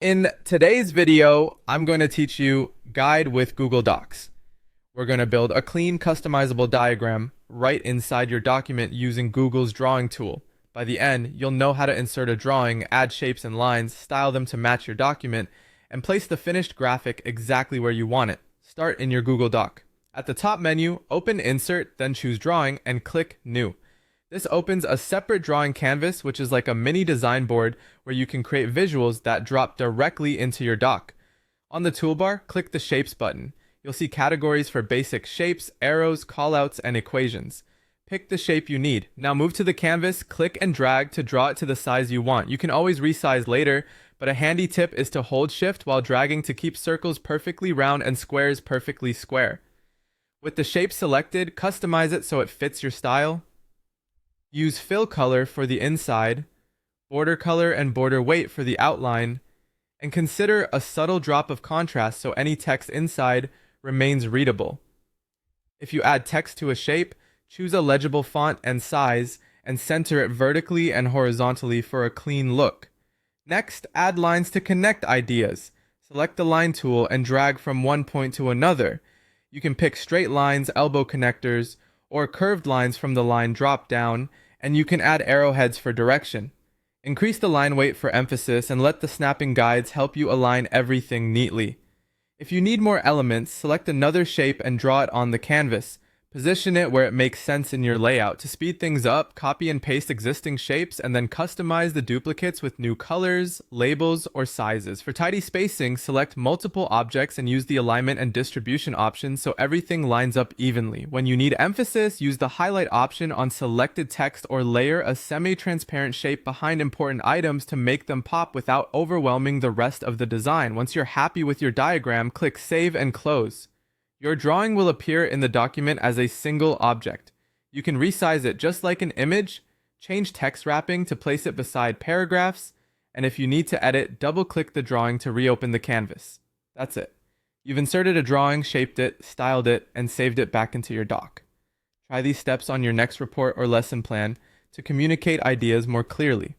In today's video, I'm going to teach you Guide with Google Docs. We're going to build a clean, customizable diagram right inside your document using Google's drawing tool. By the end, you'll know how to insert a drawing, add shapes and lines, style them to match your document, and place the finished graphic exactly where you want it. Start in your Google Doc. At the top menu, open Insert, then choose Drawing, and click New. This opens a separate drawing canvas, which is like a mini design board where you can create visuals that drop directly into your doc. On the toolbar, click the Shapes button. You'll see categories for basic shapes, arrows, callouts, and equations. Pick the shape you need. Now move to the canvas, click and drag to draw it to the size you want. You can always resize later, but a handy tip is to hold shift while dragging to keep circles perfectly round and squares perfectly square. With the shape selected, customize it so it fits your style. Use fill color for the inside, border color and border weight for the outline, and consider a subtle drop of contrast so any text inside remains readable. If you add text to a shape, choose a legible font and size and center it vertically and horizontally for a clean look. Next, add lines to connect ideas. Select the line tool and drag from one point to another. You can pick straight lines, elbow connectors, or curved lines from the line drop down, and you can add arrowheads for direction. Increase the line weight for emphasis and let the snapping guides help you align everything neatly. If you need more elements, select another shape and draw it on the canvas. Position it where it makes sense in your layout. To speed things up, copy and paste existing shapes and then customize the duplicates with new colors, labels, or sizes. For tidy spacing, select multiple objects and use the alignment and distribution options so everything lines up evenly. When you need emphasis, use the highlight option on selected text or layer a semi-transparent shape behind important items to make them pop without overwhelming the rest of the design. Once you're happy with your diagram, click Save and Close. Your drawing will appear in the document as a single object. You can resize it just like an image, change text wrapping to place it beside paragraphs, and if you need to edit, double-click the drawing to reopen the canvas. That's it. You've inserted a drawing, shaped it, styled it, and saved it back into your doc. Try these steps on your next report or lesson plan to communicate ideas more clearly.